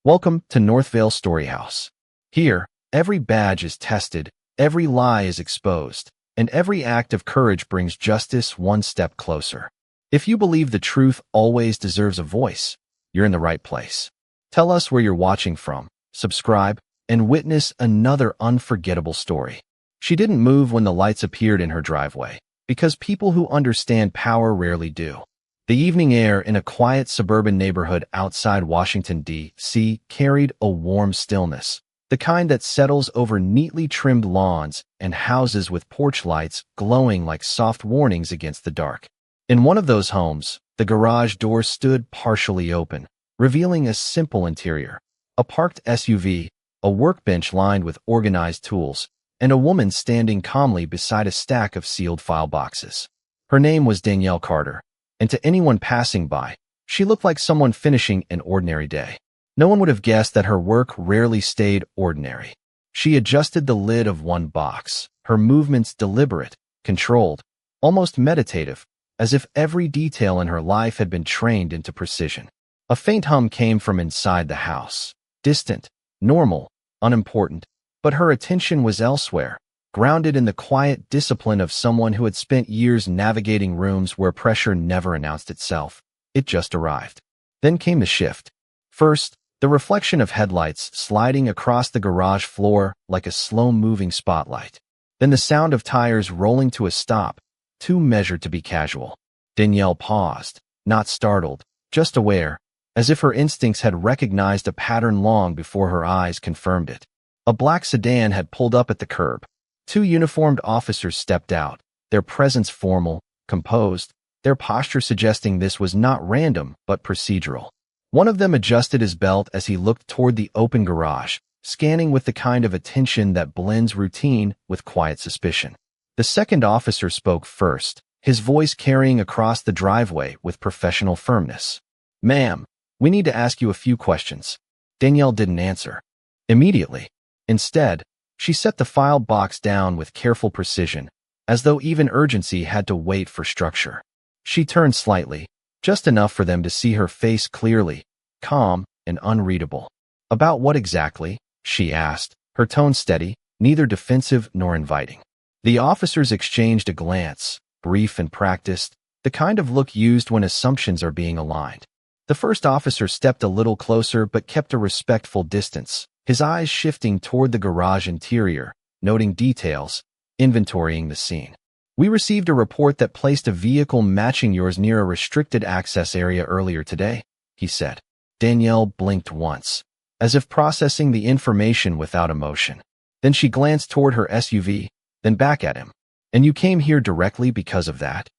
Welcome to Northvale Storyhouse. Here, every badge is tested, every lie is exposed, and every act of courage brings justice one step closer. If you believe the truth always deserves a voice, you're in the right place. Tell us where you're watching from, subscribe, and witness another unforgettable story. She didn't move when the lights appeared in her driveway, because people who understand power rarely do. The evening air in a quiet suburban neighborhood outside Washington, D.C. carried a warm stillness, the kind that settles over neatly trimmed lawns and houses with porch lights glowing like soft warnings against the dark. In one of those homes, the garage door stood partially open, revealing a simple interior. A parked SUV, a workbench lined with organized tools, and a woman standing calmly beside a stack of sealed file boxes. Her name was Danielle Carter, and to anyone passing by, she looked like someone finishing an ordinary day. No one would have guessed that her work rarely stayed ordinary. She adjusted the lid of one box, her movements deliberate, controlled, almost meditative, as if every detail in her life had been trained into precision. A faint hum came from inside the house, distant, normal, unimportant, but her attention was elsewhere, grounded in the quiet discipline of someone who had spent years navigating rooms where pressure never announced itself. It just arrived. Then came the shift. First, the reflection of headlights sliding across the garage floor like a slow-moving spotlight. Then the sound of tires rolling to a stop, too measured to be casual. Danielle paused, not startled, just aware, as if her instincts had recognized a pattern long before her eyes confirmed it. A black sedan had pulled up at the curb. Two uniformed officers stepped out, their presence formal, composed, their posture suggesting this was not random but procedural. One of them adjusted his belt as he looked toward the open garage, scanning with the kind of attention that blends routine with quiet suspicion. The second officer spoke first, his voice carrying across the driveway with professional firmness. "Ma'am, we need to ask you a few questions." Danielle didn't answer immediately. Instead, she set the file box down with careful precision, as though even urgency had to wait for structure. She turned slightly, just enough for them to see her face clearly, calm and unreadable. "About what exactly?" she asked, her tone steady, neither defensive nor inviting. The officers exchanged a glance, brief and practiced, the kind of look used when assumptions are being aligned. The first officer stepped a little closer but kept a respectful distance, his eyes shifting toward the garage interior, noting details, inventorying the scene. "We received a report that placed a vehicle matching yours near a restricted access area earlier today," he said. Danielle blinked once, as if processing the information without emotion. Then she glanced toward her SUV, then back at him. "And you came here directly because of that?"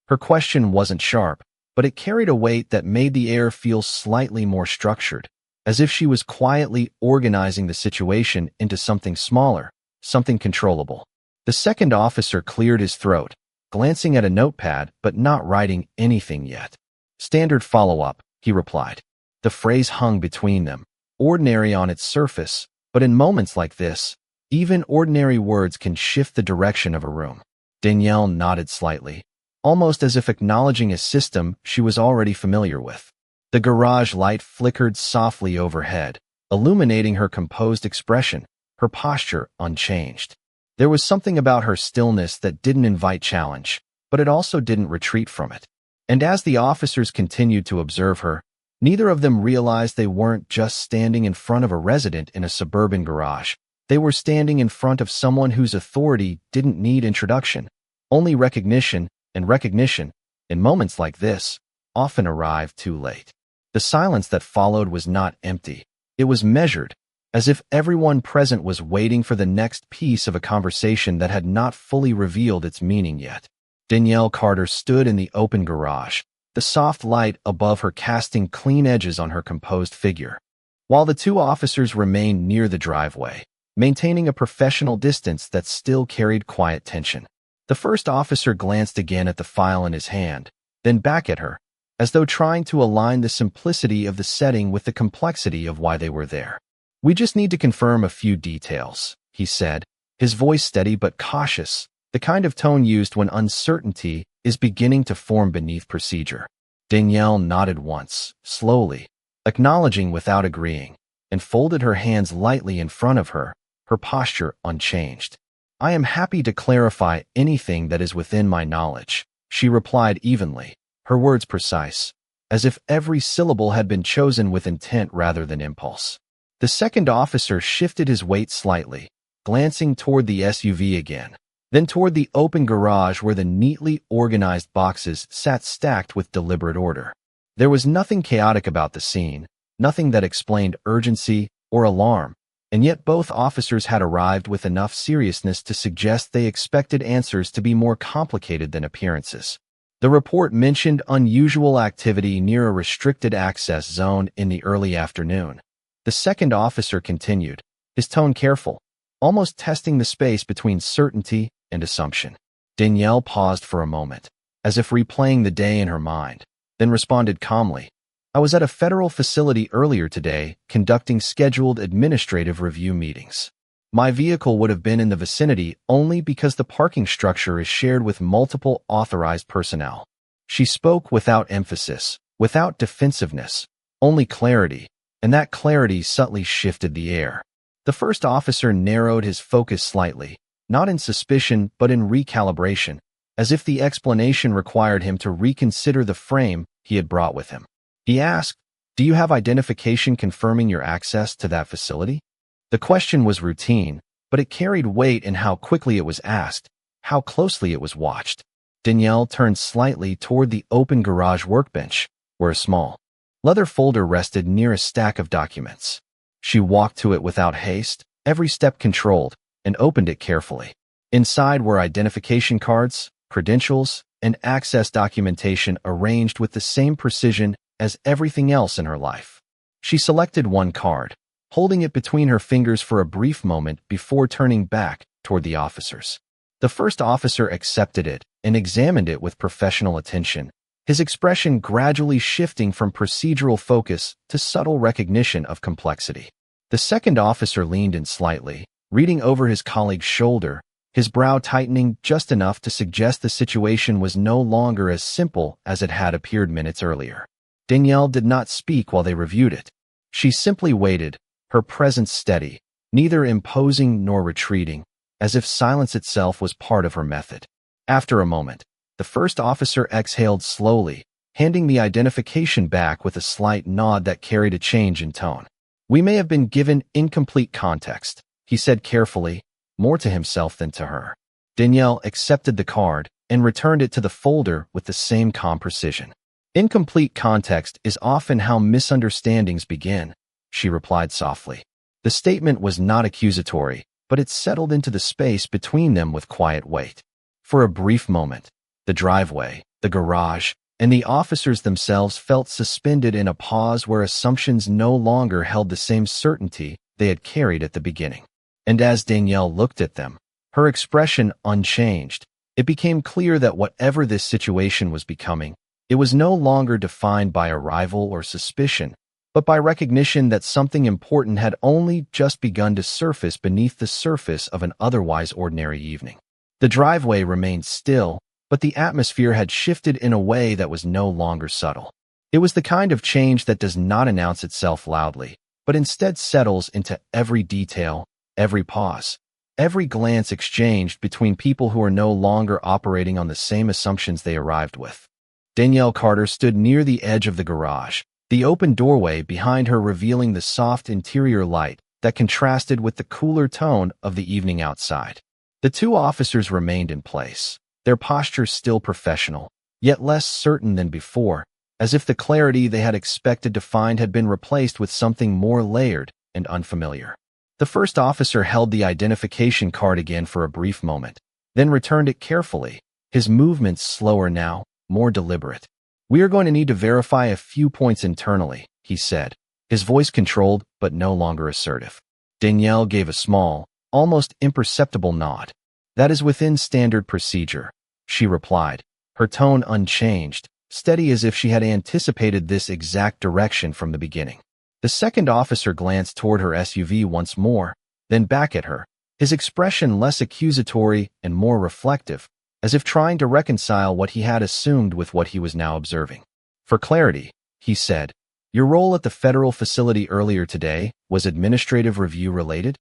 Her question wasn't sharp, but it carried a weight that made the air feel slightly more structured, as if she was quietly organizing the situation into something smaller, something controllable. The second officer cleared his throat, glancing at a notepad but not writing anything yet. "Standard follow-up," he replied. The phrase hung between them, ordinary on its surface, but in moments like this, even ordinary words can shift the direction of a room. Danielle nodded slightly, almost as if acknowledging a system she was already familiar with. The garage light flickered softly overhead, illuminating her composed expression, her posture unchanged. There was something about her stillness that didn't invite challenge, but it also didn't retreat from it. And as the officers continued to observe her, neither of them realized they weren't just standing in front of a resident in a suburban garage. They were standing in front of someone whose authority didn't need introduction, only recognition, and recognition, in moments like this, often arrived too late. The silence that followed was not empty. It was measured, as if everyone present was waiting for the next piece of a conversation that had not fully revealed its meaning yet. Danielle Carter stood in the open garage, the soft light above her casting clean edges on her composed figure, while the two officers remained near the driveway, maintaining a professional distance that still carried quiet tension. The first officer glanced again at the file in his hand, then back at her, as though trying to align the simplicity of the setting with the complexity of why they were there. "We just need to confirm a few details," he said, his voice steady but cautious, the kind of tone used when uncertainty is beginning to form beneath procedure. Danielle nodded once, slowly, acknowledging without agreeing. and folded her hands lightly in front of her, her posture unchanged. "I am happy to clarify anything that is within my knowledge," she replied evenly, her words precise, as if every syllable had been chosen with intent rather than impulse. The second officer shifted his weight slightly, glancing toward the SUV again, then toward the open garage where the neatly organized boxes sat stacked with deliberate order. There was nothing chaotic about the scene, nothing that explained urgency or alarm, and yet both officers had arrived with enough seriousness to suggest they expected answers to be more complicated than appearances. The report mentioned unusual activity near a restricted access zone in the early afternoon. The second officer continued, his tone careful, almost testing the space between certainty and assumption. Danielle paused for a moment, as if replaying the day in her mind, then responded calmly, "I was at a federal facility earlier today conducting scheduled administrative review meetings. My vehicle would have been in the vicinity only because the parking structure is shared with multiple authorized personnel." She spoke without emphasis, without defensiveness, only clarity, and that clarity subtly shifted the air. The first officer narrowed his focus slightly, not in suspicion but in recalibration, as if the explanation required him to reconsider the frame he had brought with him. He asked, "Do you have identification confirming your access to that facility?" The question was routine, but it carried weight in how quickly it was asked, how closely it was watched. Danielle turned slightly toward the open garage workbench, where a small leather folder rested near a stack of documents. She walked to it without haste, every step controlled, and opened it carefully. Inside were identification cards, credentials, and access documentation arranged with the same precision as everything else in her life. She selected one card, holding it between her fingers for a brief moment before turning back toward the officers. The first officer accepted it and examined it with professional attention, his expression gradually shifting from procedural focus to subtle recognition of complexity. The second officer leaned in slightly, reading over his colleague's shoulder, his brow tightening just enough to suggest the situation was no longer as simple as it had appeared minutes earlier. Danielle did not speak while they reviewed it. She simply waited, her presence steady, neither imposing nor retreating, as if silence itself was part of her method. After a moment, the first officer exhaled slowly, handing the identification back with a slight nod that carried a change in tone. "We may have been given incomplete context," he said carefully, more to himself than to her. Danielle accepted the card and returned it to the folder with the same calm precision. "Incomplete context is often how misunderstandings begin," she replied softly. The statement was not accusatory, but it settled into the space between them with quiet weight. For a brief moment, the driveway, the garage, and the officers themselves felt suspended in a pause where assumptions no longer held the same certainty they had carried at the beginning. And as Danielle looked at them, her expression unchanged, it became clear that whatever this situation was becoming, it was no longer defined by arrival or suspicion, but by recognition that something important had only just begun to surface beneath the surface of an otherwise ordinary evening. The driveway remained still, but the atmosphere had shifted in a way that was no longer subtle. It was the kind of change that does not announce itself loudly, but instead settles into every detail, every pause, every glance exchanged between people who are no longer operating on the same assumptions they arrived with. Danielle Carter stood near the edge of the garage, the open doorway behind her revealing the soft interior light that contrasted with the cooler tone of the evening outside. The two officers remained in place, their postures still professional, yet less certain than before, as if the clarity they had expected to find had been replaced with something more layered and unfamiliar. The first officer held the identification card again for a brief moment, then returned it carefully, his movements slower now, more deliberate. "We are going to need to verify a few points internally," he said, his voice controlled but no longer assertive. Danielle gave a small, almost imperceptible nod. "That is within standard procedure," she replied, her tone unchanged, steady as if she had anticipated this exact direction from the beginning. The second officer glanced toward her SUV once more, then back at her, his expression less accusatory and more reflective, as if trying to reconcile what he had assumed with what he was now observing. "For clarity," he said, Your role at the federal facility earlier today was administrative review related?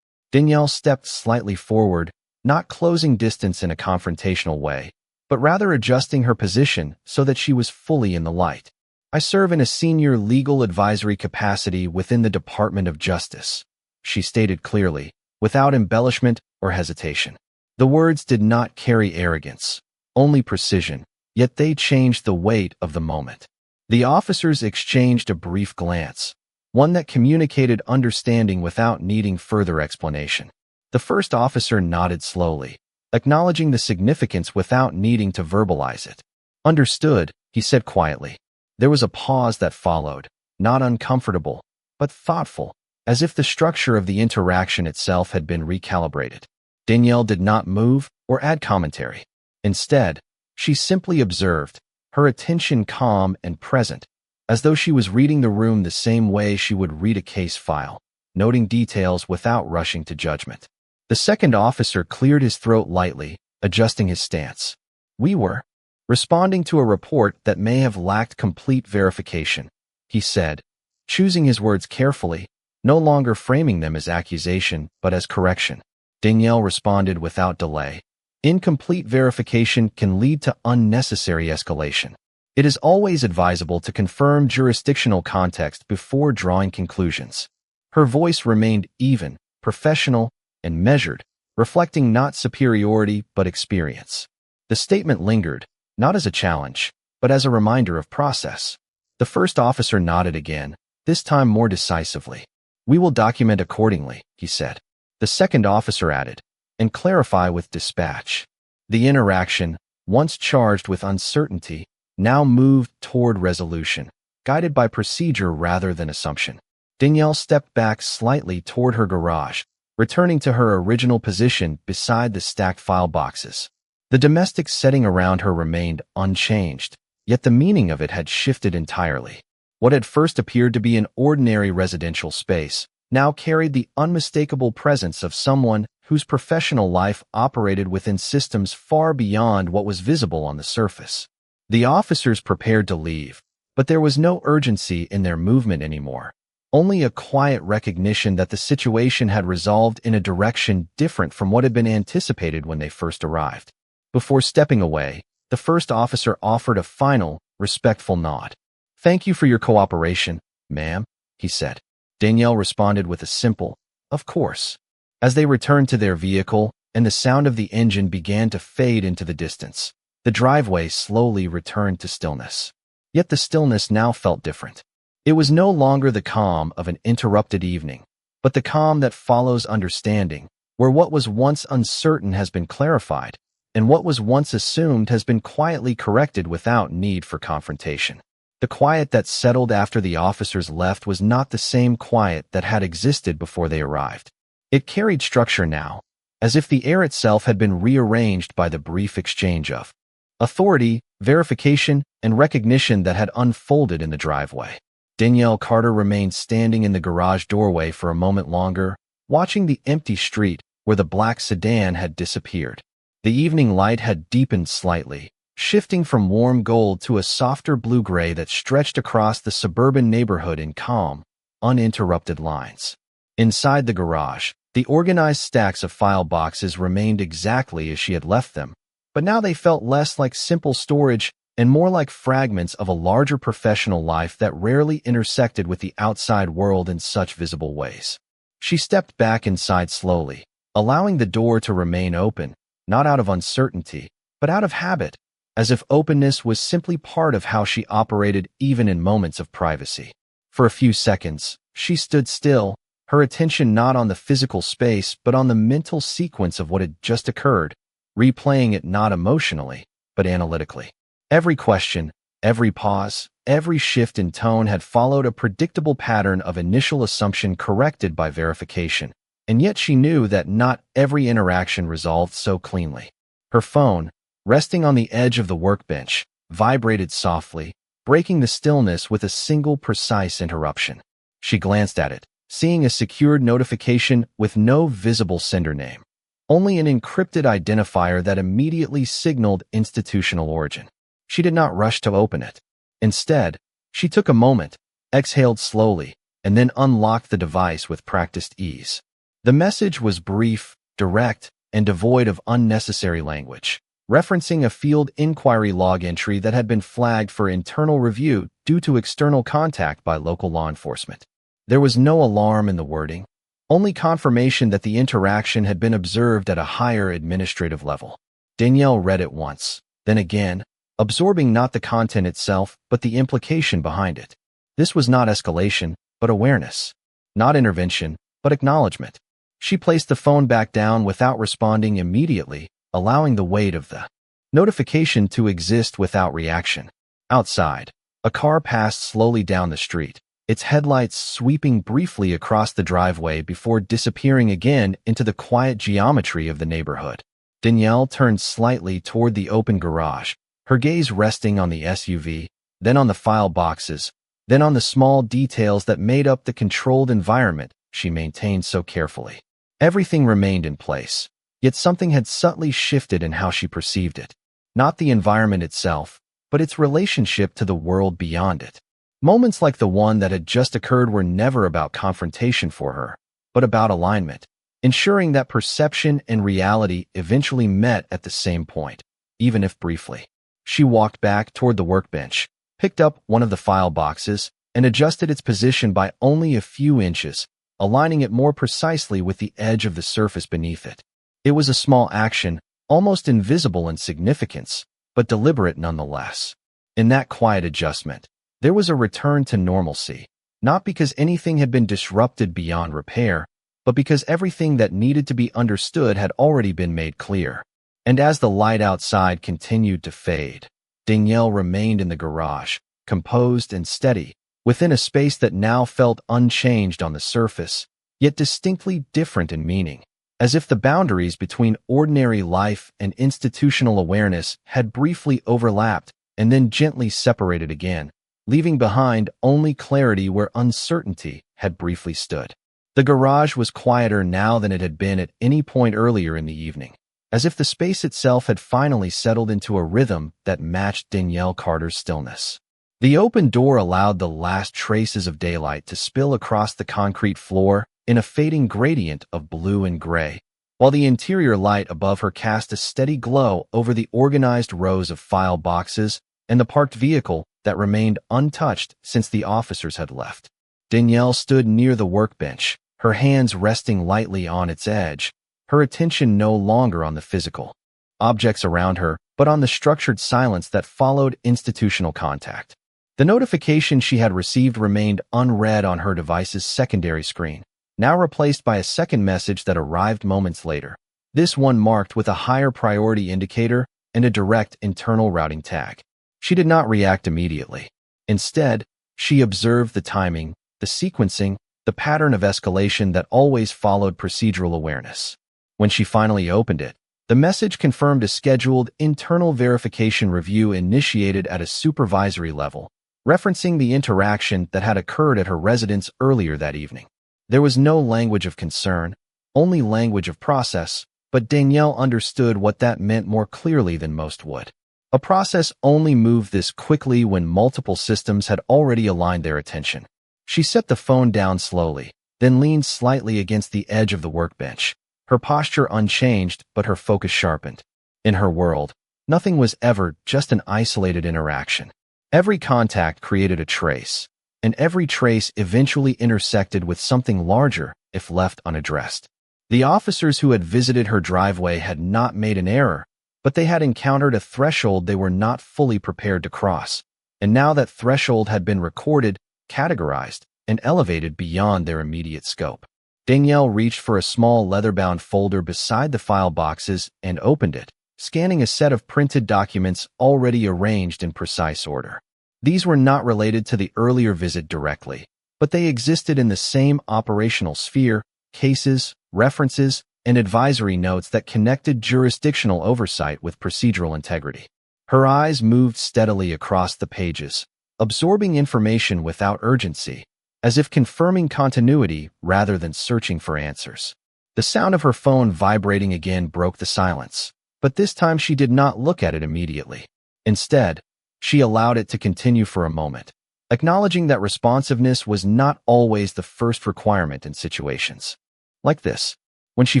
Danielle stepped slightly forward, not closing distance in a confrontational way, but rather adjusting her position so that she was fully in the light. I serve in a senior legal advisory capacity within the Department of Justice, she stated clearly, without embellishment or hesitation. The words did not carry arrogance, only precision, yet they changed the weight of the moment. The officers exchanged a brief glance, one that communicated understanding without needing further explanation. The first officer nodded slowly, acknowledging the significance without needing to verbalize it. Understood, he said quietly. There was a pause that followed, not uncomfortable, but thoughtful, as if the structure of the interaction itself had been recalibrated. Danielle did not move or add commentary. Instead, she simply observed, her attention calm and present, as though she was reading the room the same way she would read a case file, noting details without rushing to judgment. The second officer cleared his throat lightly, adjusting his stance. We were responding to a report that may have lacked complete verification, he said, choosing his words carefully, no longer framing them as accusation but as correction. Danielle responded without delay. Incomplete verification can lead to unnecessary escalation. It is always advisable to confirm jurisdictional context before drawing conclusions. Her voice remained even, professional, and measured, reflecting not superiority but experience. The statement lingered, not as a challenge, but as a reminder of process. The first officer nodded again, this time more decisively. We will document accordingly, he said. The second officer added, and clarify with dispatch. The interaction, once charged with uncertainty, now moved toward resolution, guided by procedure rather than assumption. Danielle stepped back slightly toward her garage, returning to her original position beside the stacked file boxes. The domestic setting around her remained unchanged, yet the meaning of it had shifted entirely. What had first appeared to be an ordinary residential space now carried the unmistakable presence of someone whose professional life operated within systems far beyond what was visible on the surface. The officers prepared to leave, but there was no urgency in their movement anymore, only a quiet recognition that the situation had resolved in a direction different from what had been anticipated when they first arrived. Before stepping away, the first officer offered a final, respectful nod. Thank you for your cooperation, ma'am, he said. Danielle responded with a simple, of course. As they returned to their vehicle and the sound of the engine began to fade into the distance, the driveway slowly returned to stillness. Yet the stillness now felt different. It was no longer the calm of an interrupted evening, but the calm that follows understanding, where what was once uncertain has been clarified, and what was once assumed has been quietly corrected without need for confrontation. The quiet that settled after the officers left was not the same quiet that had existed before they arrived. It carried structure now, as if the air itself had been rearranged by the brief exchange of authority, verification, and recognition that had unfolded in the driveway. Danielle Carter remained standing in the garage doorway for a moment longer, watching the empty street where the black sedan had disappeared. The evening light had deepened slightly, shifting from warm gold to a softer blue-gray that stretched across the suburban neighborhood in calm, uninterrupted lines. Inside the garage, the organized stacks of file boxes remained exactly as she had left them, but now they felt less like simple storage and more like fragments of a larger professional life that rarely intersected with the outside world in such visible ways. She stepped back inside slowly, allowing the door to remain open, not out of uncertainty, but out of habit, as if openness was simply part of how she operated even in moments of privacy. For a few seconds, she stood still, her attention not on the physical space but on the mental sequence of what had just occurred, replaying it not emotionally, but analytically. Every question, every pause, every shift in tone had followed a predictable pattern of initial assumption corrected by verification, and yet she knew that not every interaction resolved so cleanly. Her phone, resting on the edge of the workbench, vibrated softly, breaking the stillness with a single precise interruption. She glanced at it, seeing a secured notification with no visible sender name, only an encrypted identifier that immediately signaled institutional origin. She did not rush to open it. Instead, she took a moment, exhaled slowly, and then unlocked the device with practiced ease. The message was brief, direct, and devoid of unnecessary language, referencing a field inquiry log entry that had been flagged for internal review due to external contact by local law enforcement. There was no alarm in the wording, only confirmation that the interaction had been observed at a higher administrative level. Danielle read it once, then again, absorbing not the content itself, but the implication behind it. This was not escalation, but awareness. Not intervention, but acknowledgement. She placed the phone back down without responding immediately, allowing the weight of the notification to exist without reaction. Outside, a car passed slowly down the street, its headlights sweeping briefly across the driveway before disappearing again into the quiet geometry of the neighborhood. Danielle turned slightly toward the open garage, her gaze resting on the SUV, then on the file boxes, then on the small details that made up the controlled environment she maintained so carefully. Everything remained in place, yet something had subtly shifted in how she perceived it. Not the environment itself, but its relationship to the world beyond it. Moments like the one that had just occurred were never about confrontation for her, but about alignment, ensuring that perception and reality eventually met at the same point, even if briefly. She walked back toward the workbench, picked up one of the file boxes, and adjusted its position by only a few inches, aligning it more precisely with the edge of the surface beneath it. It was a small action, almost invisible in significance, but deliberate nonetheless. In that quiet adjustment, there was a return to normalcy, not because anything had been disrupted beyond repair, but because everything that needed to be understood had already been made clear. And as the light outside continued to fade, Danielle remained in the garage, composed and steady, within a space that now felt unchanged on the surface, yet distinctly different in meaning, as if the boundaries between ordinary life and institutional awareness had briefly overlapped and then gently separated again, leaving behind only clarity where uncertainty had briefly stood. The garage was quieter now than it had been at any point earlier in the evening, as if the space itself had finally settled into a rhythm that matched Danielle Carter's stillness. The open door allowed the last traces of daylight to spill across the concrete floor in a fading gradient of blue and gray, while the interior light above her cast a steady glow over the organized rows of file boxes and the parked vehicle that remained untouched since the officers had left. Danielle stood near the workbench, her hands resting lightly on its edge, her attention no longer on the physical objects around her, but on the structured silence that followed institutional contact. The notification she had received remained unread on her device's secondary screen, now replaced by a second message that arrived moments later, this one marked with a higher priority indicator and a direct internal routing tag. She did not react immediately. Instead, she observed the timing, the sequencing, the pattern of escalation that always followed procedural awareness. When she finally opened it, the message confirmed a scheduled internal verification review initiated at a supervisory level, referencing the interaction that had occurred at her residence earlier that evening. There was no language of concern, only language of process, but Danielle understood what that meant more clearly than most would. A process only moved this quickly when multiple systems had already aligned their attention. She set the phone down slowly, then leaned slightly against the edge of the workbench, her posture unchanged but her focus sharpened. In her world, nothing was ever just an isolated interaction. Every contact created a trace, and every trace eventually intersected with something larger if left unaddressed. The officers who had visited her driveway had not made an error, but they had encountered a threshold they were not fully prepared to cross, and now that threshold had been recorded, categorized, and elevated beyond their immediate scope. Danielle reached for a small leather-bound folder beside the file boxes and opened it, scanning a set of printed documents already arranged in precise order. These were not related to the earlier visit directly, but they existed in the same operational sphere, cases, references, and advisory notes that connected jurisdictional oversight with procedural integrity. Her eyes moved steadily across the pages, absorbing information without urgency, as if confirming continuity rather than searching for answers. The sound of her phone vibrating again broke the silence, but this time she did not look at it immediately. Instead, she allowed it to continue for a moment, acknowledging that responsiveness was not always the first requirement in situations like this. When she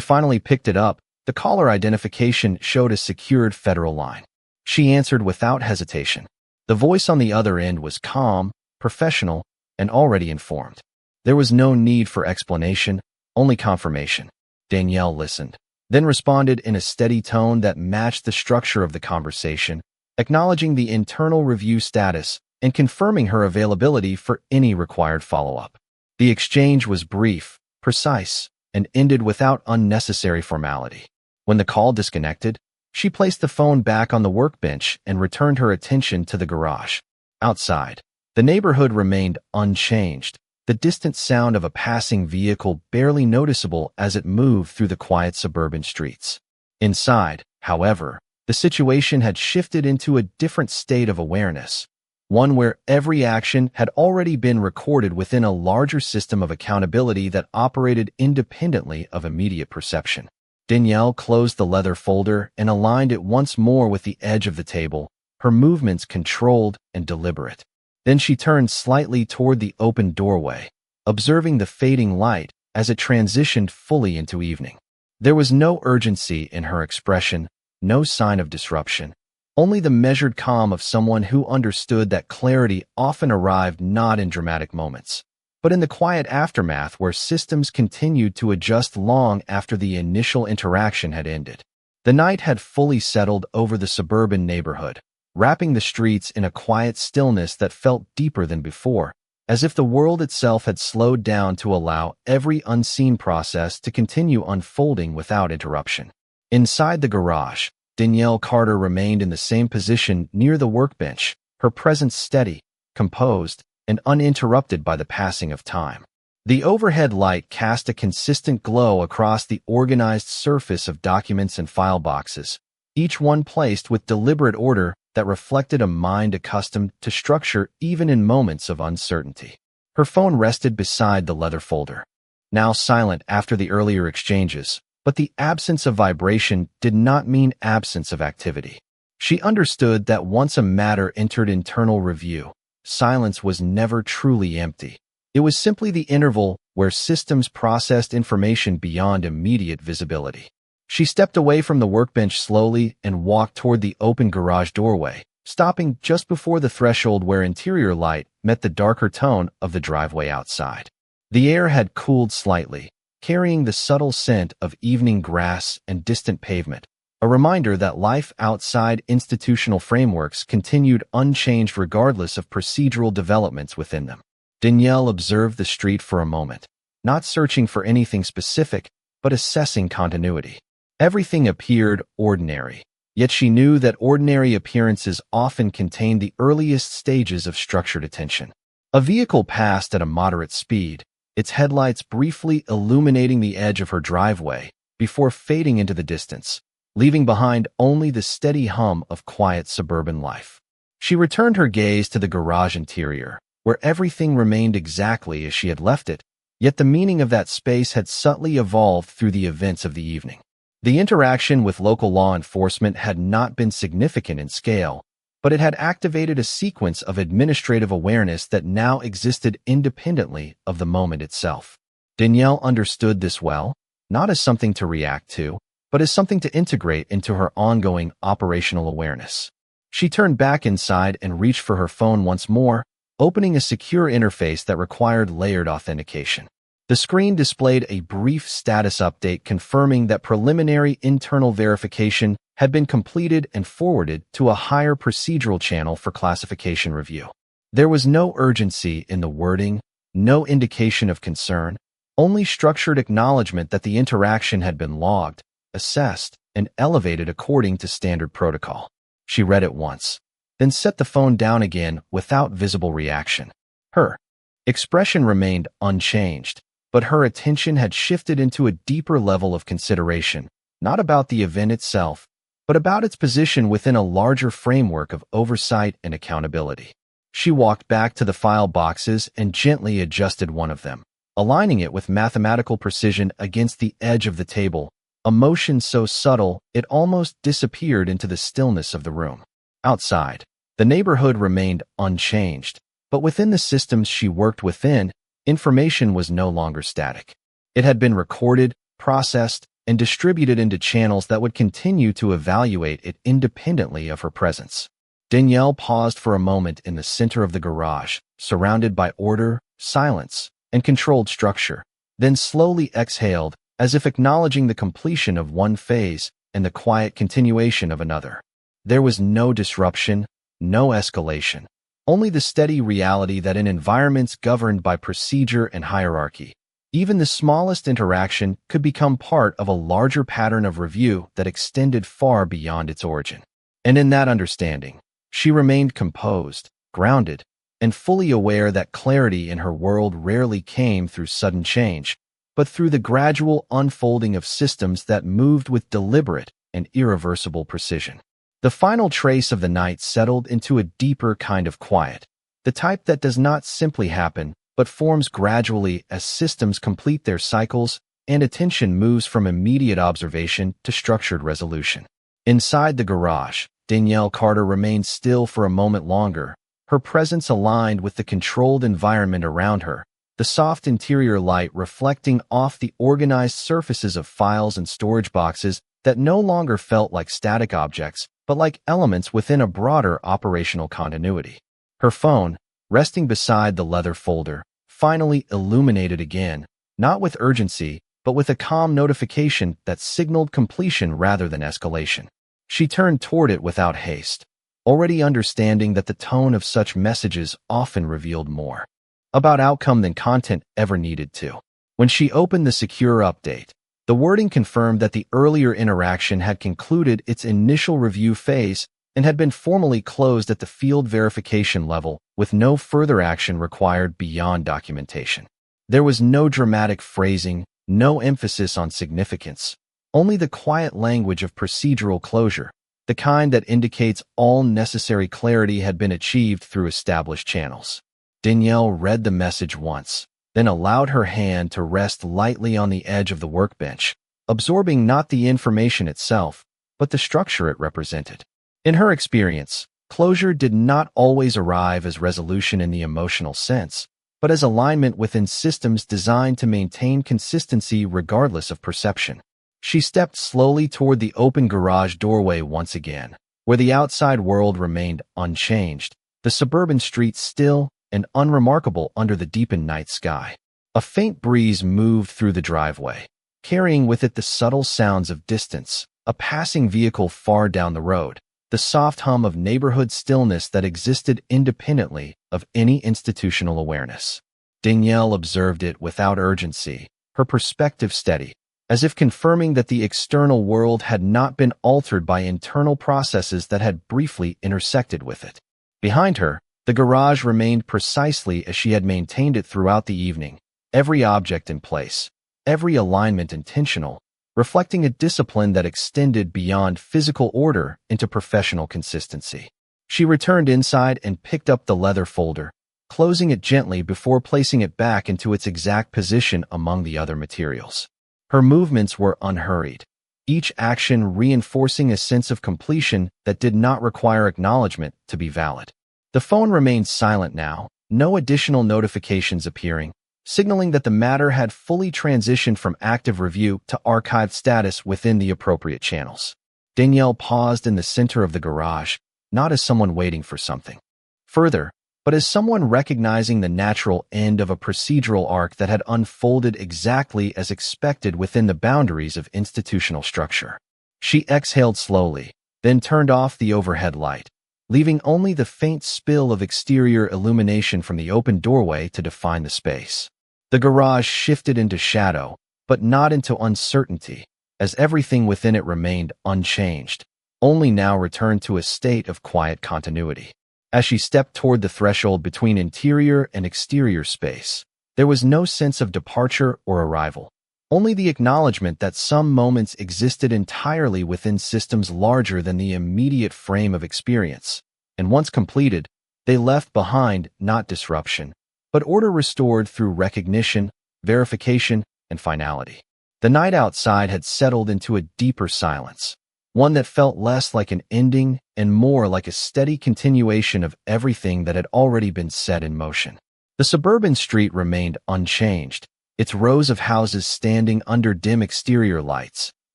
finally picked it up, the caller identification showed a secured federal line. She answered without hesitation. The voice on the other end was calm, professional, and already informed. There was no need for explanation, only confirmation. Danielle listened, then responded in a steady tone that matched the structure of the conversation, acknowledging the internal review status and confirming her availability for any required follow-up. The exchange was brief, precise, and ended without unnecessary formality. When the call disconnected, she placed the phone back on the workbench and returned her attention to the garage. Outside, the neighborhood remained unchanged, the distant sound of a passing vehicle barely noticeable as it moved through the quiet suburban streets. Inside, however, the situation had shifted into a different state of awareness, one where every action had already been recorded within a larger system of accountability that operated independently of immediate perception. Danielle closed the leather folder and aligned it once more with the edge of the table, her movements controlled and deliberate. Then she turned slightly toward the open doorway, observing the fading light as it transitioned fully into evening. There was no urgency in her expression, no sign of disruption, only the measured calm of someone who understood that clarity often arrived not in dramatic moments, but in the quiet aftermath where systems continued to adjust long after the initial interaction had ended. The night had fully settled over the suburban neighborhood, wrapping the streets in a quiet stillness that felt deeper than before, as if the world itself had slowed down to allow every unseen process to continue unfolding without interruption. Inside the garage, Danielle Carter remained in the same position near the workbench, her presence steady, composed, and uninterrupted by the passing of time. The overhead light cast a consistent glow across the organized surface of documents and file boxes, each one placed with deliberate order that reflected a mind accustomed to structure even in moments of uncertainty. Her phone rested beside the leather folder, now silent after the earlier exchanges, but the absence of vibration did not mean absence of activity. She understood that once a matter entered internal review, silence was never truly empty. It was simply the interval where systems processed information beyond immediate visibility. She stepped away from the workbench slowly and walked toward the open garage doorway, stopping just before the threshold where interior light met the darker tone of the driveway outside. The air had cooled slightly, carrying the subtle scent of evening grass and distant pavement, a reminder that life outside institutional frameworks continued unchanged regardless of procedural developments within them. Danielle observed the street for a moment, not searching for anything specific, but assessing continuity. Everything appeared ordinary, yet she knew that ordinary appearances often contain the earliest stages of structured attention. A vehicle passed at a moderate speed, its headlights briefly illuminating the edge of her driveway before fading into the distance, leaving behind only the steady hum of quiet suburban life. She returned her gaze to the garage interior, where everything remained exactly as she had left it, yet the meaning of that space had subtly evolved through the events of the evening. The interaction with local law enforcement had not been significant in scale, but it had activated a sequence of administrative awareness that now existed independently of the moment itself. Danielle understood this well, not as something to react to, but as something to integrate into her ongoing operational awareness. She turned back inside and reached for her phone once more, opening a secure interface that required layered authentication. The screen displayed a brief status update confirming that preliminary internal verification had been completed and forwarded to a higher procedural channel for classification review. There was no urgency in the wording, no indication of concern, only structured acknowledgement that the interaction had been logged, assessed, and elevated according to standard protocol. She read it once, then set the phone down again without visible reaction. Her expression remained unchanged, but her attention had shifted into a deeper level of consideration, not about the event itself, but about its position within a larger framework of oversight and accountability. She walked back to the file boxes and gently adjusted one of them, aligning it with mathematical precision against the edge of the table, a motion so subtle it almost disappeared into the stillness of the room. Outside, the neighborhood remained unchanged, But within the systems she worked within, information was no longer static. It had been recorded, processed, and distributed into channels that would continue to evaluate it independently of her presence. Danielle paused for a moment in the center of the garage, surrounded by order, silence, and controlled structure, then slowly exhaled, as if acknowledging the completion of one phase and the quiet continuation of another. There was no disruption, no escalation, only the steady reality that in environments governed by procedure and hierarchy, even the smallest interaction could become part of a larger pattern of review that extended far beyond its origin. And in that understanding, she remained composed, grounded, and fully aware that clarity in her world rarely came through sudden change, but through the gradual unfolding of systems that moved with deliberate and irreversible precision. The final trace of the night settled into a deeper kind of quiet, the type that does not simply happen, but forms gradually as systems complete their cycles and attention moves from immediate observation to structured resolution. Inside the garage, Danielle Carter remained still for a moment longer, her presence aligned with the controlled environment around her, the soft interior light reflecting off the organized surfaces of files and storage boxes that no longer felt like static objects, but like elements within a broader operational continuity. Her phone, resting beside the leather folder, finally illuminated again, not with urgency, but with a calm notification that signaled completion rather than escalation. She turned toward it without haste, already understanding that the tone of such messages often revealed more about outcome than content ever needed to. When she opened the secure update, the wording confirmed that the earlier interaction had concluded its initial review phase and had been formally closed at the field verification level, with no further action required beyond documentation. There was no dramatic phrasing, no emphasis on significance, only the quiet language of procedural closure, the kind that indicates all necessary clarity had been achieved through established channels. Danielle read the message once, then allowed her hand to rest lightly on the edge of the workbench, absorbing not the information itself, but the structure it represented. In her experience, closure did not always arrive as resolution in the emotional sense, but as alignment within systems designed to maintain consistency regardless of perception. She stepped slowly toward the open garage doorway once again, where the outside world remained unchanged, the suburban streets still and unremarkable under the deepened night sky. A faint breeze moved through the driveway, carrying with it the subtle sounds of distance, a passing vehicle far down the road, the soft hum of neighborhood stillness that existed independently of any institutional awareness. Danielle observed it without urgency, her perspective steady, as if confirming that the external world had not been altered by internal processes that had briefly intersected with it. Behind her, the garage remained precisely as she had maintained it throughout the evening, every object in place, every alignment intentional, reflecting a discipline that extended beyond physical order into professional consistency. She returned inside and picked up the leather folder, closing it gently before placing it back into its exact position among the other materials. Her movements were unhurried, each action reinforcing a sense of completion that did not require acknowledgement to be valid. The phone remained silent now, no additional notifications appearing, signaling that the matter had fully transitioned from active review to archived status within the appropriate channels. Danielle paused in the center of the garage, not as someone waiting for something further, but as someone recognizing the natural end of a procedural arc that had unfolded exactly as expected within the boundaries of institutional structure. She exhaled slowly, then turned off the overhead light, leaving only the faint spill of exterior illumination from the open doorway to define the space. The garage shifted into shadow, but not into uncertainty, as everything within it remained unchanged, only now returned to a state of quiet continuity. As she stepped toward the threshold between interior and exterior space, there was no sense of departure or arrival, only the acknowledgement that some moments existed entirely within systems larger than the immediate frame of experience, and once completed, they left behind not disruption, but order restored through recognition, verification, and finality. The night outside had settled into a deeper silence, one that felt less like an ending and more like a steady continuation of everything that had already been set in motion. The suburban street remained unchanged, its rows of houses standing under dim exterior lights,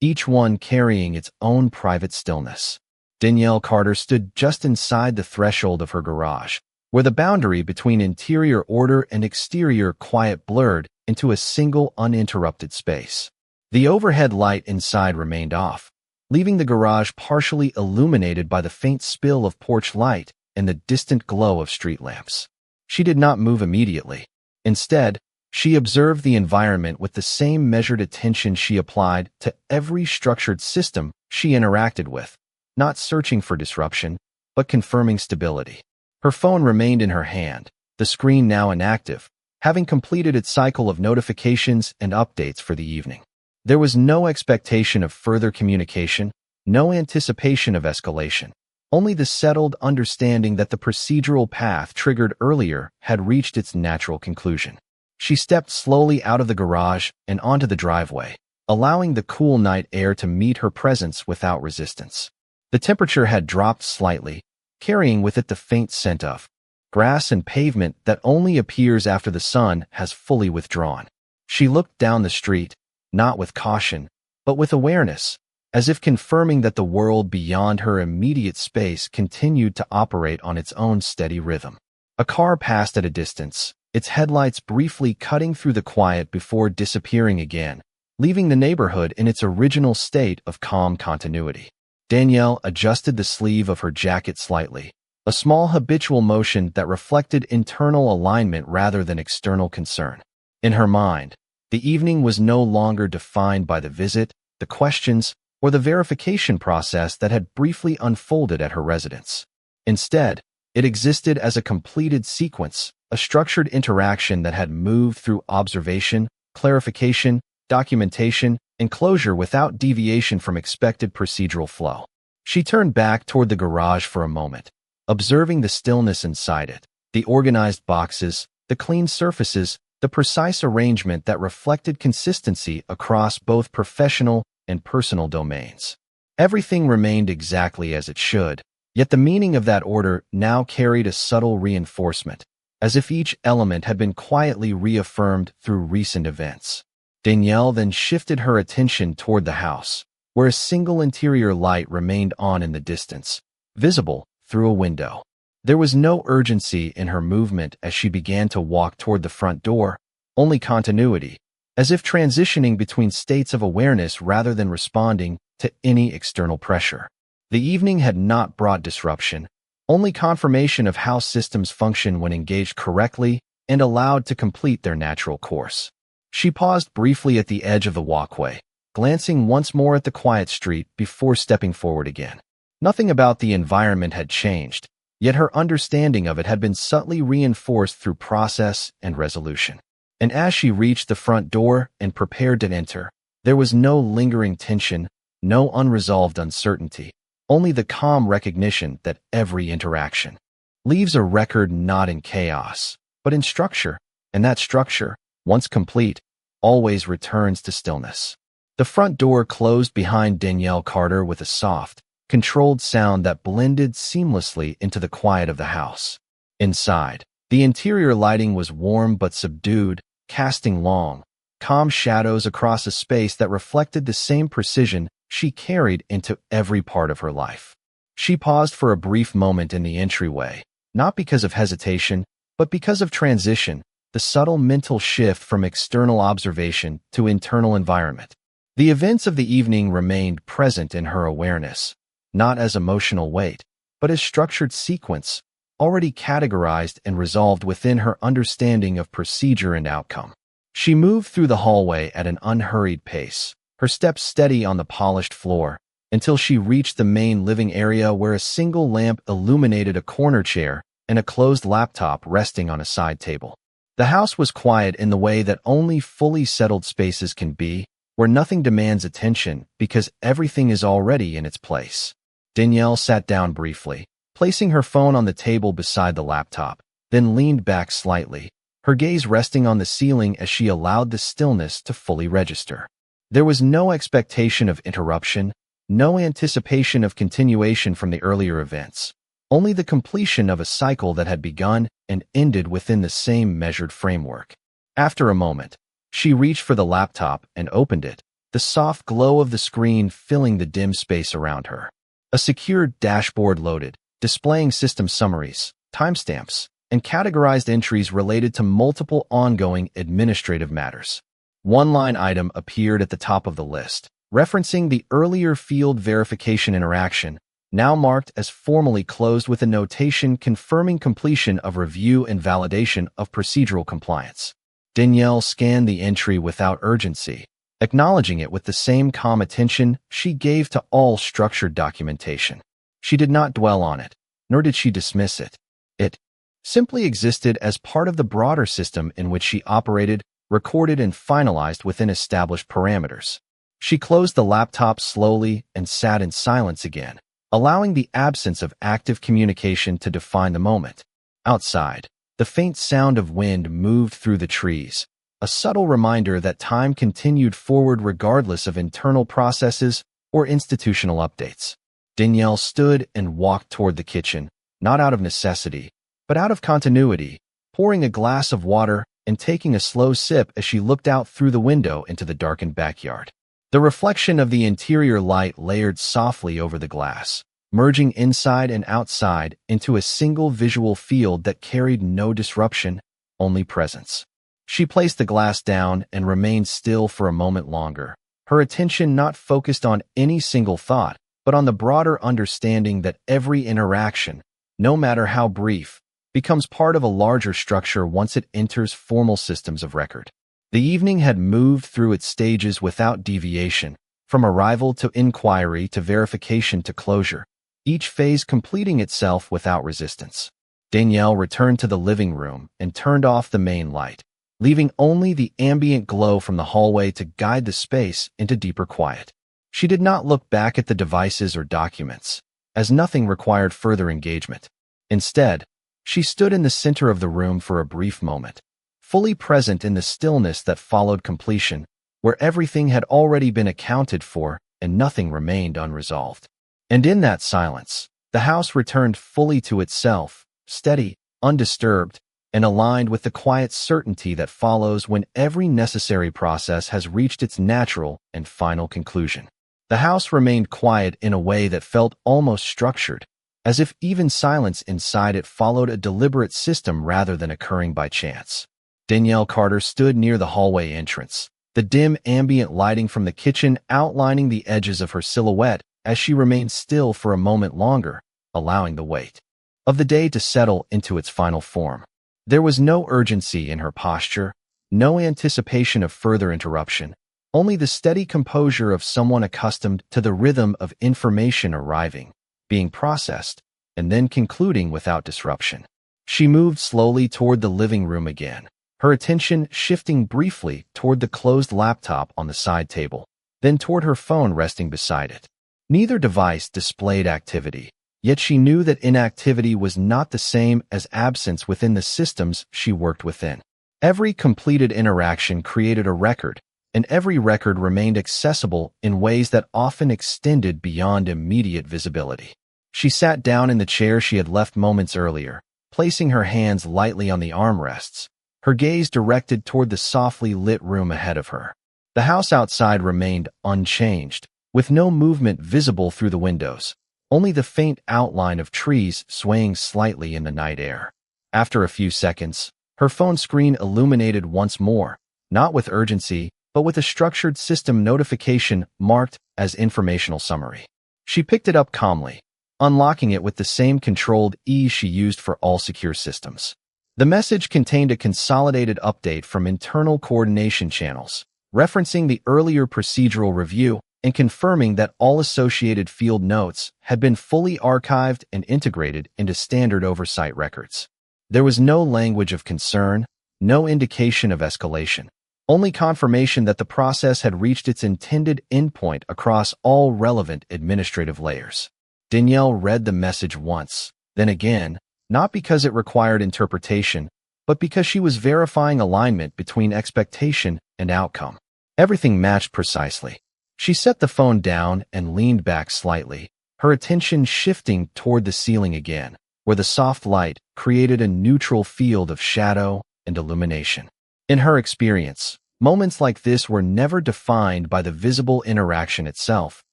each one carrying its own private stillness. Danielle Carter stood just inside the threshold of her garage, where the boundary between interior order and exterior quiet blurred into a single uninterrupted space. The overhead light inside remained off, leaving the garage partially illuminated by the faint spill of porch light and the distant glow of street lamps. She did not move immediately. Instead, she observed the environment with the same measured attention she applied to every structured system she interacted with, not searching for disruption, but confirming stability. Her phone remained in her hand, the screen now inactive, having completed its cycle of notifications and updates for the evening. There was no expectation of further communication, no anticipation of escalation, only the settled understanding that the procedural path triggered earlier had reached its natural conclusion. She stepped slowly out of the garage and onto the driveway, allowing the cool night air to meet her presence without resistance. The temperature had dropped slightly, carrying with it the faint scent of grass and pavement that only appears after the sun has fully withdrawn. She looked down the street, not with caution, but with awareness, as if confirming that the world beyond her immediate space continued to operate on its own steady rhythm. A car passed at a distance, its headlights briefly cutting through the quiet before disappearing again, leaving the neighborhood in its original state of calm continuity. Danielle adjusted the sleeve of her jacket slightly, a small habitual motion that reflected internal alignment rather than external concern. In her mind, the evening was no longer defined by the visit, the questions, or the verification process that had briefly unfolded at her residence. Instead, it existed as a completed sequence, a structured interaction that had moved through observation, clarification, documentation, and closure without deviation from expected procedural flow. She turned back toward the garage for a moment, observing the stillness inside it, the organized boxes, the clean surfaces, the precise arrangement that reflected consistency across both professional and personal domains. Everything remained exactly as it should, yet the meaning of that order now carried a subtle reinforcement, as if each element had been quietly reaffirmed through recent events. Danielle then shifted her attention toward the house, where a single interior light remained on in the distance, visible through a window. There was no urgency in her movement as she began to walk toward the front door, only continuity, as if transitioning between states of awareness rather than responding to any external pressure. The evening had not brought disruption, only confirmation of how systems function when engaged correctly and allowed to complete their natural course. She paused briefly at the edge of the walkway, glancing once more at the quiet street before stepping forward again. Nothing about the environment had changed, yet her understanding of it had been subtly reinforced through process and resolution. And as she reached the front door and prepared to enter, there was no lingering tension, no unresolved uncertainty, only the calm recognition that every interaction leaves a record not in chaos, but in structure, and that structure, once complete, always returns to stillness. The front door closed behind Danielle Carter with a soft, controlled sound that blended seamlessly into the quiet of the house. Inside, the interior lighting was warm but subdued, casting long, calm shadows across a space that reflected the same precision she carried into every part of her life. She paused for a brief moment in the entryway, not because of hesitation, but because of transition, the subtle mental shift from external observation to internal environment. The events of the evening remained present in her awareness, not as emotional weight, but as structured sequence, already categorized and resolved within her understanding of procedure and outcome. She moved through the hallway at an unhurried pace, her steps steady on the polished floor, until she reached the main living area where a single lamp illuminated a corner chair and a closed laptop resting on a side table. The house was quiet in the way that only fully settled spaces can be, where nothing demands attention because everything is already in its place. Danielle sat down briefly, placing her phone on the table beside the laptop, then leaned back slightly, her gaze resting on the ceiling as she allowed the stillness to fully register. There was no expectation of interruption, no anticipation of continuation from the earlier events, only the completion of a cycle that had begun and ended within the same measured framework. After a moment, she reached for the laptop and opened it, the soft glow of the screen filling the dim space around her. A secure dashboard loaded, displaying system summaries, timestamps, and categorized entries related to multiple ongoing administrative matters. One line item appeared at the top of the list, referencing the earlier field verification interaction, now marked as formally closed with a notation confirming completion of review and validation of procedural compliance. Danielle scanned the entry without urgency, acknowledging it with the same calm attention she gave to all structured documentation. She did not dwell on it, nor did she dismiss it. It simply existed as part of the broader system in which she operated, recorded and finalized within established parameters. She closed the laptop slowly and sat in silence again, allowing the absence of active communication to define the moment. Outside, the faint sound of wind moved through the trees, a subtle reminder that time continued forward regardless of internal processes or institutional updates. Danielle stood and walked toward the kitchen, not out of necessity, but out of continuity, pouring a glass of water and taking a slow sip as she looked out through the window into the darkened backyard. The reflection of the interior light layered softly over the glass, merging inside and outside into a single visual field that carried no disruption, only presence. She placed the glass down and remained still for a moment longer, her attention not focused on any single thought, but on the broader understanding that every interaction, no matter how brief, becomes part of a larger structure once it enters formal systems of record. The evening had moved through its stages without deviation, from arrival to inquiry to verification to closure, each phase completing itself without resistance. Danielle returned to the living room and turned off the main light, leaving only the ambient glow from the hallway to guide the space into deeper quiet. She did not look back at the devices or documents, as nothing required further engagement. Instead, she stood in the center of the room for a brief moment, fully present in the stillness that followed completion, where everything had already been accounted for and nothing remained unresolved. And in that silence, the house returned fully to itself, steady, undisturbed, and aligned with the quiet certainty that follows when every necessary process has reached its natural and final conclusion. The house remained quiet in a way that felt almost structured, as if even silence inside it followed a deliberate system rather than occurring by chance. Danielle Carter stood near the hallway entrance, the dim ambient lighting from the kitchen outlining the edges of her silhouette as she remained still for a moment longer, allowing the weight of the day to settle into its final form. There was no urgency in her posture, no anticipation of further interruption, only the steady composure of someone accustomed to the rhythm of information arriving, being processed, and then concluding without disruption. She moved slowly toward the living room again, her attention shifting briefly toward the closed laptop on the side table, then toward her phone resting beside it. Neither device displayed activity, yet she knew that inactivity was not the same as absence within the systems she worked within. Every completed interaction created a record, and every record remained accessible in ways that often extended beyond immediate visibility. She sat down in the chair she had left moments earlier, placing her hands lightly on the armrests, her gaze directed toward the softly lit room ahead of her. The house outside remained unchanged, with no movement visible through the windows, only the faint outline of trees swaying slightly in the night air. After a few seconds, her phone screen illuminated once more, not with urgency, but with a structured system notification marked as informational summary. She picked it up calmly, unlocking it with the same controlled ease she used for all secure systems. The message contained a consolidated update from internal coordination channels, referencing the earlier procedural review and confirming that all associated field notes had been fully archived and integrated into standard oversight records. There was no language of concern, no indication of escalation, only confirmation that the process had reached its intended endpoint across all relevant administrative layers. Danielle read the message once, then again, not because it required interpretation, but because she was verifying alignment between expectation and outcome. Everything matched precisely. She set the phone down and leaned back slightly, her attention shifting toward the ceiling again, where the soft light created a neutral field of shadow and illumination. In her experience, moments like this were never defined by the visible interaction itself,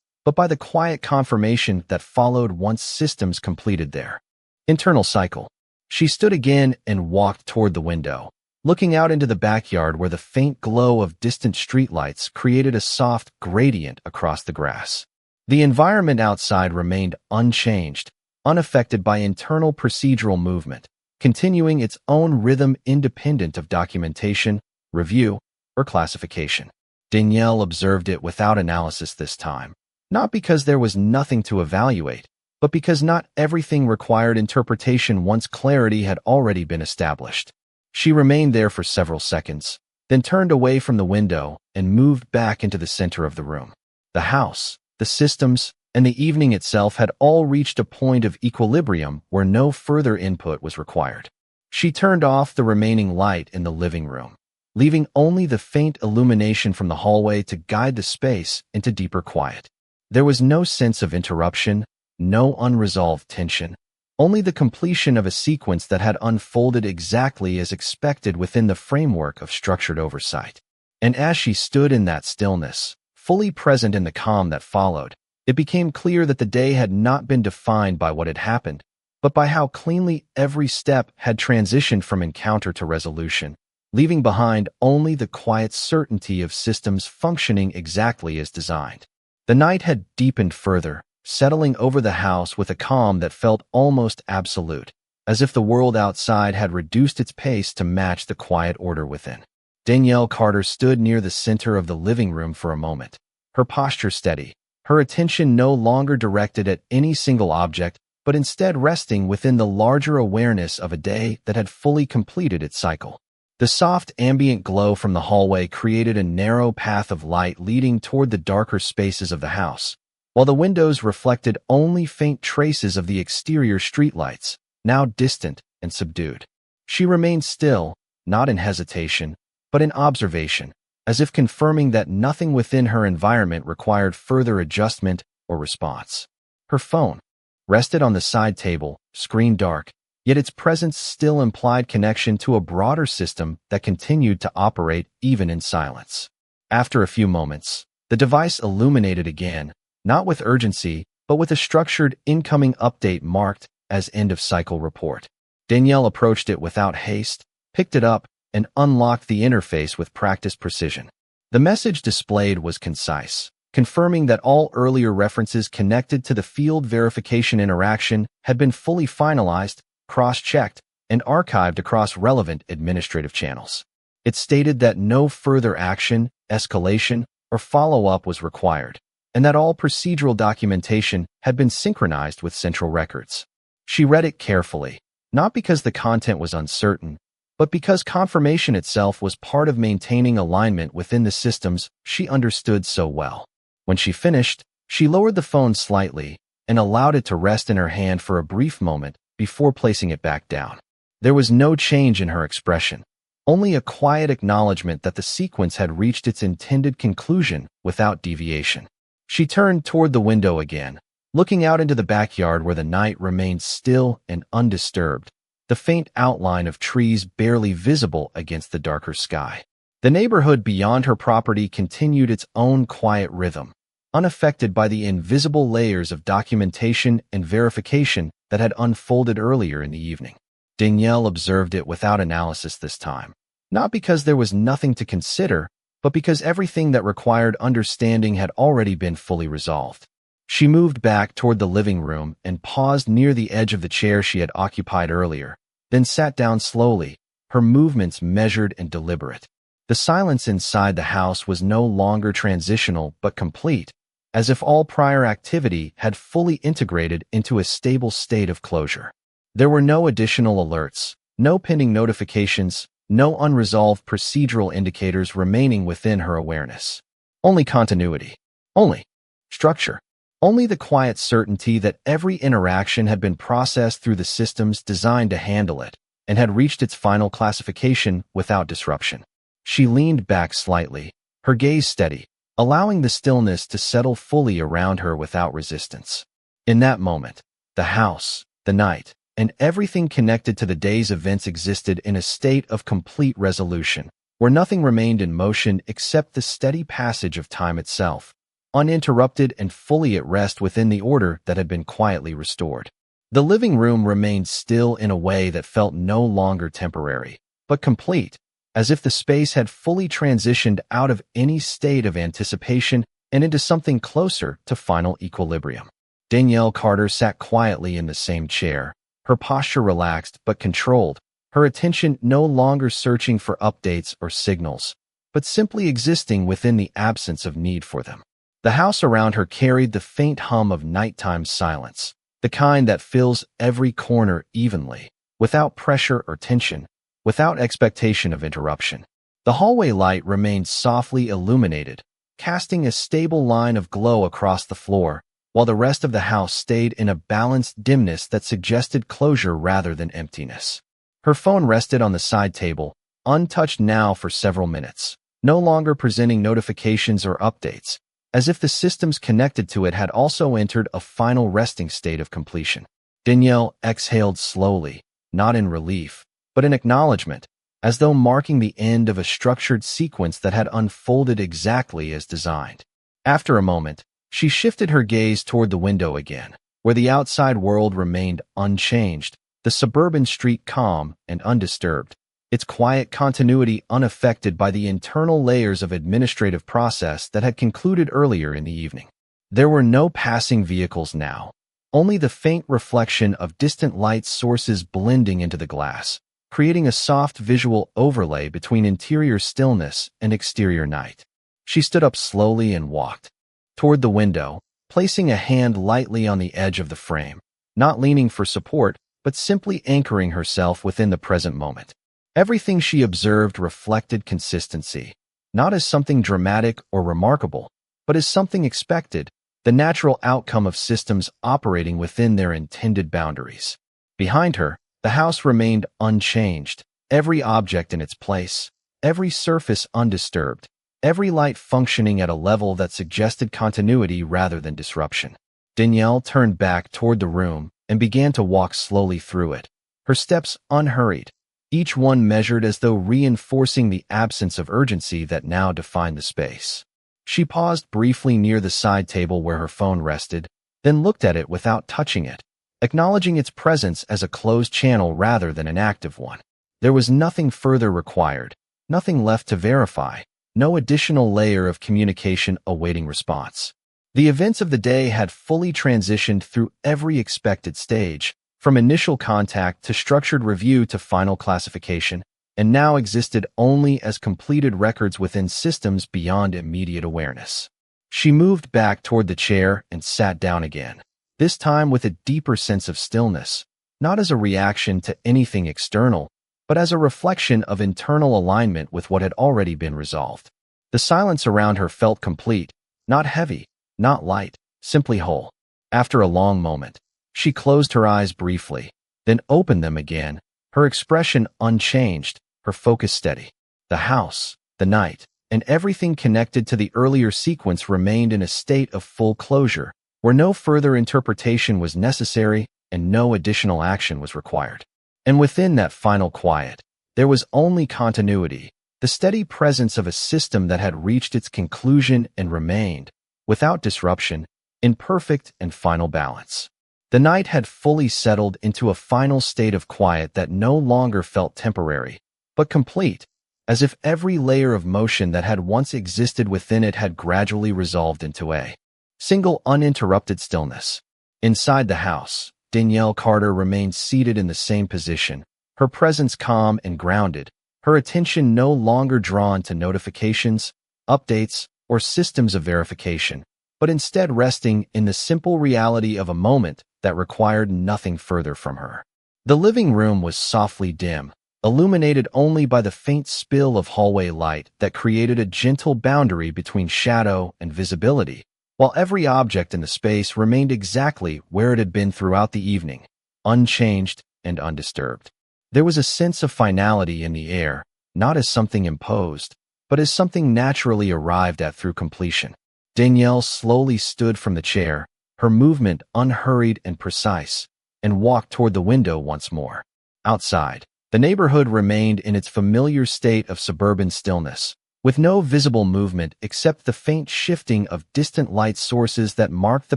but by the quiet confirmation that followed once systems completed their internal cycle. She stood again and walked toward the window, looking out into the backyard where the faint glow of distant streetlights created a soft gradient across the grass. The environment outside remained unchanged, unaffected by internal procedural movement, continuing its own rhythm independent of documentation, review, or classification. Danielle observed it without analysis this time, not because there was nothing to evaluate, but because not everything required interpretation once clarity had already been established. She remained there for several seconds, then turned away from the window and moved back into the center of the room. The house, the systems, and the evening itself had all reached a point of equilibrium where no further input was required. She turned off the remaining light in the living room, leaving only the faint illumination from the hallway to guide the space into deeper quiet. There was no sense of interruption, no unresolved tension, only the completion of a sequence that had unfolded exactly as expected within the framework of structured oversight. And as she stood in that stillness, fully present in the calm that followed, it became clear that the day had not been defined by what had happened, but by how cleanly every step had transitioned from encounter to resolution, leaving behind only the quiet certainty of systems functioning exactly as designed. The night had deepened further, settling over the house with a calm that felt almost absolute, as if the world outside had reduced its pace to match the quiet order within. Danielle Carter stood near the center of the living room for a moment, her posture steady, her attention no longer directed at any single object, but instead resting within the larger awareness of a day that had fully completed its cycle. The soft ambient glow from the hallway created a narrow path of light leading toward the darker spaces of the house, while the windows reflected only faint traces of the exterior streetlights, now distant and subdued. She remained still, not in hesitation, but in observation, as if confirming that nothing within her environment required further adjustment or response. Her phone rested on the side table, screen dark, yet its presence still implied connection to a broader system that continued to operate even in silence. After a few moments, the device illuminated again, not with urgency, but with a structured incoming update marked as end-of-cycle report. Danielle approached it without haste, picked it up, and unlocked the interface with practiced precision. The message displayed was concise, confirming that all earlier references connected to the field verification interaction had been fully finalized, cross-checked, and archived across relevant administrative channels. It stated that no further action, escalation, or follow-up was required, and that all procedural documentation had been synchronized with central records. She read it carefully, not because the content was uncertain, but because confirmation itself was part of maintaining alignment within the systems she understood so well. When she finished, she lowered the phone slightly and allowed it to rest in her hand for a brief moment before placing it back down. There was no change in her expression, only a quiet acknowledgement that the sequence had reached its intended conclusion without deviation. She turned toward the window again, looking out into the backyard where the night remained still and undisturbed, the faint outline of trees barely visible against the darker sky. The neighborhood beyond her property continued its own quiet rhythm, unaffected by the invisible layers of documentation and verification that had unfolded earlier in the evening. Danielle observed it without analysis this time, not because there was nothing to consider, but because everything that required understanding had already been fully resolved. She moved back toward the living room and paused near the edge of the chair she had occupied earlier, then sat down slowly, her movements measured and deliberate. The silence inside the house was no longer transitional but complete, as if all prior activity had fully integrated into a stable state of closure. There were no additional alerts, no pending notifications, no unresolved procedural indicators remaining within her awareness. Only continuity. Only structure. Only the quiet certainty that every interaction had been processed through the systems designed to handle it and had reached its final classification without disruption. She leaned back slightly, her gaze steady, allowing the stillness to settle fully around her without resistance. In that moment, the house, the night, and everything connected to the day's events existed in a state of complete resolution, where nothing remained in motion except the steady passage of time itself, uninterrupted and fully at rest within the order that had been quietly restored. The living room remained still in a way that felt no longer temporary, but complete, as if the space had fully transitioned out of any state of anticipation and into something closer to final equilibrium. Danielle Carter sat quietly in the same chair, her posture relaxed but controlled, her attention no longer searching for updates or signals, but simply existing within the absence of need for them. The house around her carried the faint hum of nighttime silence, the kind that fills every corner evenly, without pressure or tension, without expectation of interruption. The hallway light remained softly illuminated, casting a stable line of glow across the floor, while the rest of the house stayed in a balanced dimness that suggested closure rather than emptiness. Her phone rested on the side table, untouched now for several minutes, no longer presenting notifications or updates, as if the systems connected to it had also entered a final resting state of completion. Danielle exhaled slowly, not in relief, but in acknowledgement, as though marking the end of a structured sequence that had unfolded exactly as designed. After a moment, she shifted her gaze toward the window again, where the outside world remained unchanged, the suburban street calm and undisturbed, its quiet continuity unaffected by the internal layers of administrative process that had concluded earlier in the evening. There were no passing vehicles now, only the faint reflection of distant light sources blending into the glass, creating a soft visual overlay between interior stillness and exterior night. She stood up slowly and walked toward the window, placing a hand lightly on the edge of the frame, not leaning for support, but simply anchoring herself within the present moment. Everything she observed reflected consistency, not as something dramatic or remarkable, but as something expected, the natural outcome of systems operating within their intended boundaries. Behind her, the house remained unchanged, every object in its place, every surface undisturbed, every light functioning at a level that suggested continuity rather than disruption. Danielle turned back toward the room and began to walk slowly through it, her steps unhurried, each one measured as though reinforcing the absence of urgency that now defined the space. She paused briefly near the side table where her phone rested, then looked at it without touching it, acknowledging its presence as a closed channel rather than an active one. There was nothing further required, nothing left to verify, no additional layer of communication awaiting response. The events of the day had fully transitioned through every expected stage, from initial contact to structured review to final classification, and now existed only as completed records within systems beyond immediate awareness. She moved back toward the chair and sat down again, this time with a deeper sense of stillness, not as a reaction to anything external, but as a reflection of internal alignment with what had already been resolved. The silence around her felt complete, not heavy, not light, simply whole. After a long moment, she closed her eyes briefly, then opened them again, her expression unchanged, her focus steady. The house, the night, and everything connected to the earlier sequence remained in a state of full closure, where no further interpretation was necessary and no additional action was required. And within that final quiet, there was only continuity, the steady presence of a system that had reached its conclusion and remained, without disruption, in perfect and final balance. The night had fully settled into a final state of quiet that no longer felt temporary, but complete, as if every layer of motion that had once existed within it had gradually resolved into a single uninterrupted stillness. Inside the house, Danielle Carter remained seated in the same position, her presence calm and grounded, her attention no longer drawn to notifications, updates, or systems of verification, but instead resting in the simple reality of a moment that required nothing further from her. The living room was softly dim, illuminated only by the faint spill of hallway light that created a gentle boundary between shadow and visibility, while every object in the space remained exactly where it had been throughout the evening, unchanged and undisturbed. There was a sense of finality in the air, not as something imposed, but as something naturally arrived at through completion. Danielle slowly stood from the chair, her movement unhurried and precise, and walked toward the window once more. Outside, the neighborhood remained in its familiar state of suburban stillness, with no visible movement except the faint shifting of distant light sources that marked the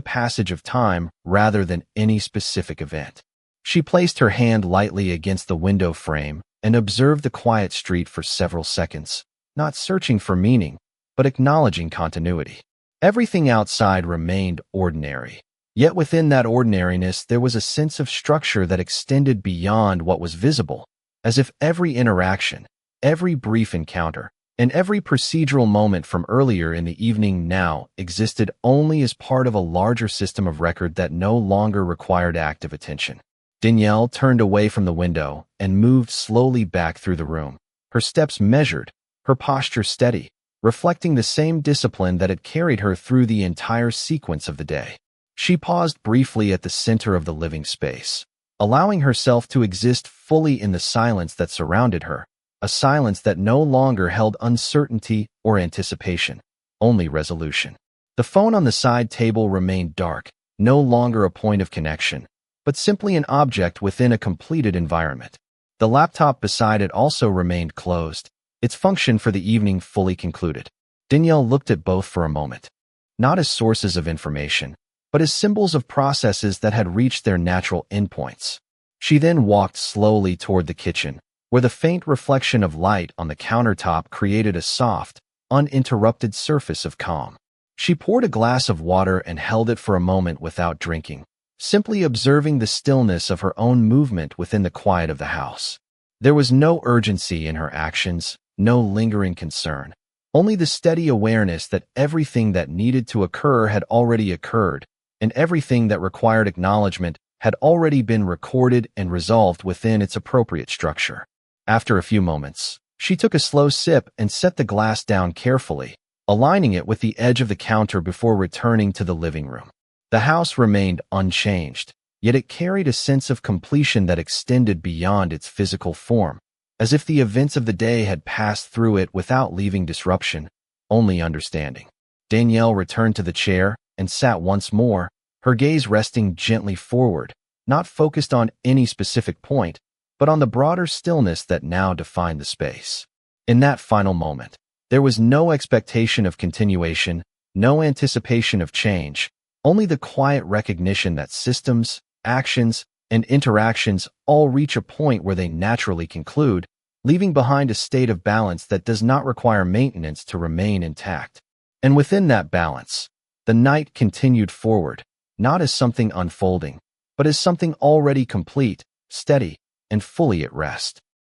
passage of time rather than any specific event. She placed her hand lightly against the window frame and observed the quiet street for several seconds, not searching for meaning, but acknowledging continuity. Everything outside remained ordinary. Yet within that ordinariness there was a sense of structure that extended beyond what was visible, as if every interaction, every brief encounter, and every procedural moment from earlier in the evening now existed only as part of a larger system of record that no longer required active attention. Danielle turned away from the window and moved slowly back through the room, her steps measured, her posture steady, reflecting the same discipline that had carried her through the entire sequence of the day. She paused briefly at the center of the living space, allowing herself to exist fully in the silence that surrounded her, a silence that no longer held uncertainty or anticipation, only resolution. The phone on the side table remained dark, no longer a point of connection, but simply an object within a completed environment. The laptop beside it also remained closed, its function for the evening fully concluded. Danielle looked at both for a moment, not as sources of information, but as symbols of processes that had reached their natural endpoints. She then walked slowly toward the kitchen, where the faint reflection of light on the countertop created a soft, uninterrupted surface of calm. She poured a glass of water and held it for a moment without drinking, simply observing the stillness of her own movement within the quiet of the house. There was no urgency in her actions, no lingering concern, only the steady awareness that everything that needed to occur had already occurred, and everything that required acknowledgement had already been recorded and resolved within its appropriate structure. After a few moments, she took a slow sip and set the glass down carefully, aligning it with the edge of the counter before returning to the living room. The house remained unchanged, yet it carried a sense of completion that extended beyond its physical form, as if the events of the day had passed through it without leaving disruption, only understanding. Danielle returned to the chair and sat once more, her gaze resting gently forward, not focused on any specific point, but on the broader stillness that now defined the space. In that final moment, there was no expectation of continuation, no anticipation of change, only the quiet recognition that systems, actions, and interactions all reach a point where they naturally conclude, leaving behind a state of balance that does not require maintenance to remain intact. And within that balance, the night continued forward, not as something unfolding, but as something already complete, steady, and fully at rest.